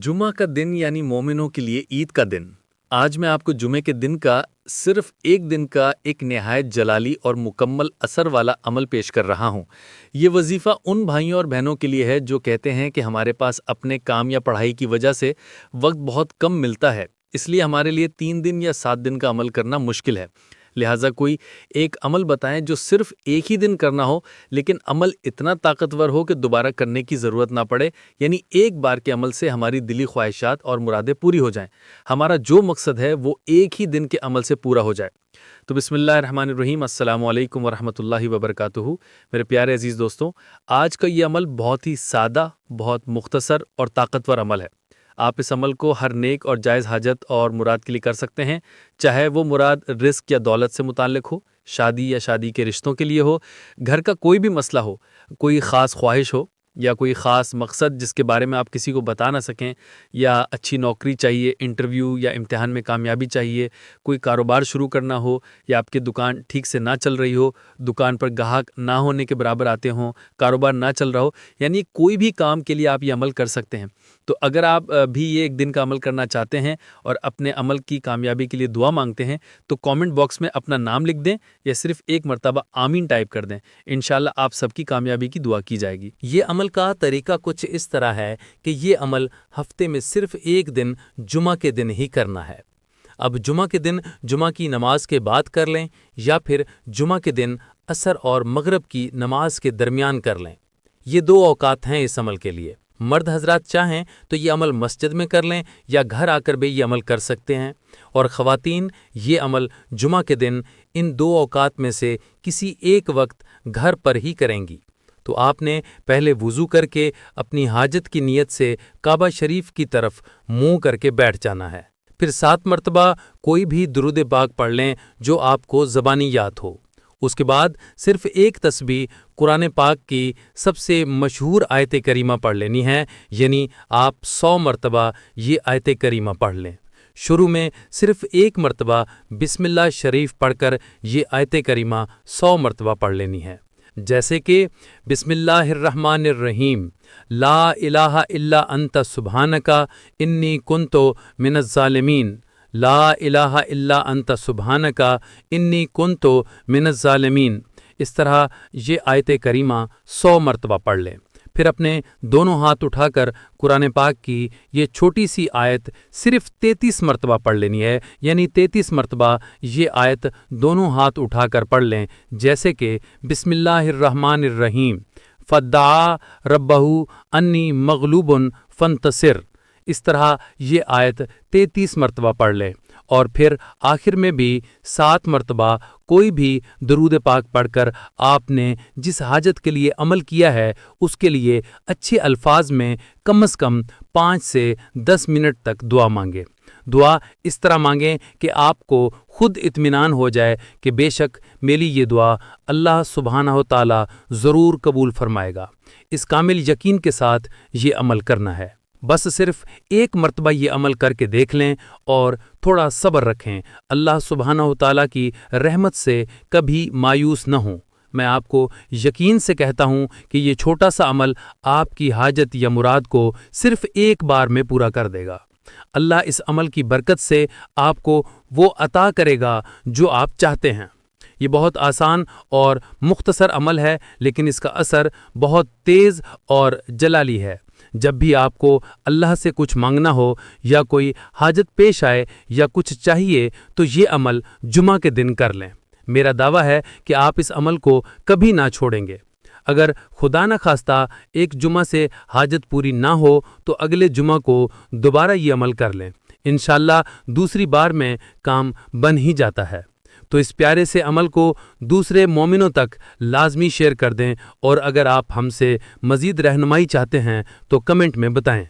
जुमा का दिन यानी मोमिनों के लिए ईद का दिन। आज मैं आपको जुमे के दिन का सिर्फ एक दिन का एक निहायत जलाली और मुकम्मल असर वाला अमल पेश कर रहा हूँ। ये वजीफ़ा उन भाइयों और बहनों के लिए है जो कहते हैं कि हमारे पास अपने काम या पढ़ाई की वजह से वक्त बहुत कम मिलता है, इसलिए हमारे लिए 3 दिन या 7 दिन का अमल करना मुश्किल है। लिहाजा कोई एक अमल बताएं जो सिर्फ एक ही दिन करना हो, लेकिन अमल इतना ताकतवर हो कि दोबारा करने की ज़रूरत ना पड़े, यानी एक बार के अमल से हमारी दिली ख्वाहिशात और मुरादें पूरी हो जाएं। हमारा जो मकसद है वो एक ही दिन के अमल से पूरा हो जाए। तो बिस्मिल्लाहिर्रहमानिर्रहीम, अस्सलामु अलैकुम वरहमतुल्लाहि वबरकातुहू। मेरे प्यारे अजीज़ दोस्तों, आज का ये अमल बहुत ही सादा, बहुत मुख्तसर और ताकतवर अमल है। आप इस अमल को हर नेक और जायज़ हाजत और मुराद के लिए कर सकते हैं, चाहे वो मुराद रिस्क या दौलत से मुताल्लिक हो, शादी या शादी के रिश्तों के लिए हो, घर का कोई भी मसला हो, कोई ख़ास ख्वाहिश हो या कोई ख़ास मकसद जिसके बारे में आप किसी को बता ना सकें, या अच्छी नौकरी चाहिए, इंटरव्यू या इम्तिहान में कामयाबी चाहिए, कोई कारोबार शुरू करना हो, या आपकी दुकान ठीक से ना चल रही हो, दुकान पर ग्राहक ना होने के बराबर आते हों, कारोबार ना चल रहा हो, यानी कोई भी काम के लिए आप ये अमल कर सकते हैं। तो अगर आप भी ये एक दिन का अमल करना चाहते हैं और अपने अमल की कामयाबी के लिए दुआ मांगते हैं, तो कमेंट बॉक्स में अपना नाम लिख दें या सिर्फ एक मरतबा आमीन टाइप कर दें। इंशाल्लाह आप सबकी कामयाबी की दुआ की जाएगी। ये अमल का तरीका कुछ इस तरह है कि ये अमल हफ्ते में सिर्फ एक दिन जुमा के दिन ही करना है। अब जुमा के दिन जुमा की नमाज के बाद कर लें या फिर जुमा के दिन असर और मगरिब की नमाज के दरमियान कर लें। ये 2 औकात हैं इस अमल के लिए। मर्द हजरात चाहें तो ये अमल मस्जिद में कर लें या घर आकर भी ये अमल कर सकते हैं, और ख़वातीन ये अमल जुमा के दिन इन 2 औकात में से किसी एक वक्त घर पर ही करेंगी। तो आपने पहले वुज़ू करके अपनी हाजत की नीयत से काबा शरीफ की तरफ मुंह करके बैठ जाना है। फिर 7 मरतबा कोई भी दुरूद पाक पढ़ लें जो आपको ज़बानी याद हो। उसके बाद सिर्फ एक तस्बीह कुरान पाक की सबसे मशहूर आयत करीमा पढ़ लेनी है, यानी आप 100 मरतबा ये आयत करीमा पढ़ लें। शुरू में सिर्फ एक मरतबा बिस्मिल्लाह शरीफ पढ़कर ये आयत करीमा 100 मरतबा पढ़ लेनी है, जैसे कि बिस्मिल्लाहिर्रहमानिर्रहीम, ला इलाहा इल्ला अंता सुब्हानका इन्नी कुन्तु मिनज़्ज़ालिमीन, ला इलाहा इल्ला अंता सुब्हानका इन्नी कुन्तु मिनज़्ज़ालिमीन। इस तरह ये आयत करीमा 100 मरतबा पढ़ लें। फिर अपने दोनों हाथ उठाकर कुरान पाक की ये छोटी सी आयत सिर्फ 33 मरतबा पढ़ लेनी है, यानी 33 मरतबा ये आयत दोनों हाथ उठाकर पढ़ लें, जैसे कि बिस्मिल्लाहिर्रहमानिर्रहीम, फद्दा रब्बहू अन्नी मगलूबुन फंतसिर। इस तरह ये आयत 33 मरतबा पढ़ लें, और फिर आखिर में भी 7 मरतबा कोई भी दरूद पाक पढ़कर आपने जिस हाजत के लिए अमल किया है उसके लिए अच्छे अल्फाज में कम से कम 5 से 10 मिनट तक दुआ मांगे। दुआ इस तरह मांगें कि आपको खुद इत्मीनान हो जाए कि बेशक मेरी ये दुआ अल्लाह सुब्हानहू व तआला ज़रूर कबूल फरमाएगा। इस कामिल यकीन के साथ ये अमल करना है। बस सिर्फ एक मरतबा ये अमल करके देख लें और थोड़ा सब्र रखें। अल्लाह सुब्हानहू व तआला की रहमत से कभी मायूस न हों। मैं आपको यकीन से कहता हूँ कि ये छोटा सा अमल आपकी हाजत या मुराद को सिर्फ एक बार में पूरा कर देगा। अल्लाह इस अमल की बरकत से आपको वो अता करेगा जो आप चाहते हैं। ये बहुत आसान और मुख्तसर अमल है, लेकिन इसका असर बहुत तेज़ और जलाली है। जब भी आपको अल्लाह से कुछ मांगना हो या कोई हाजत पेश आए या कुछ चाहिए, तो ये अमल जुमा के दिन कर लें। मेरा दावा है कि आप इस अमल को कभी ना छोड़ेंगे। अगर खुदा न खास्ता एक जुमा से हाजत पूरी ना हो तो अगले जुमा को दोबारा ये अमल कर लें। इंशाअल्लाह दूसरी बार में काम बन ही जाता है। तो इस प्यारे से अमल को दूसरे मोमिनों तक लाजमी शेयर कर दें, और अगर आप हमसे मज़ीद रहनुमाई चाहते हैं तो कमेंट में बताएं।